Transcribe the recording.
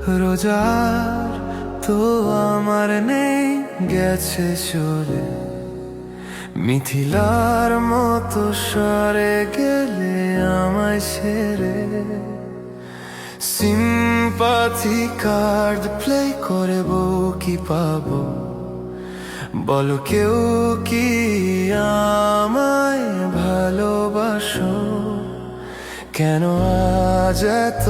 রোজার তো আমার নেই, গেছে চলে। মিথিলার মতো সরে গেলে আমায় ছেড়ে, সিম্পাথি কার্ড প্লে করবো কি পাবো? বলো কেউ কি আমায় ভালোবাসো? কেন আজ এত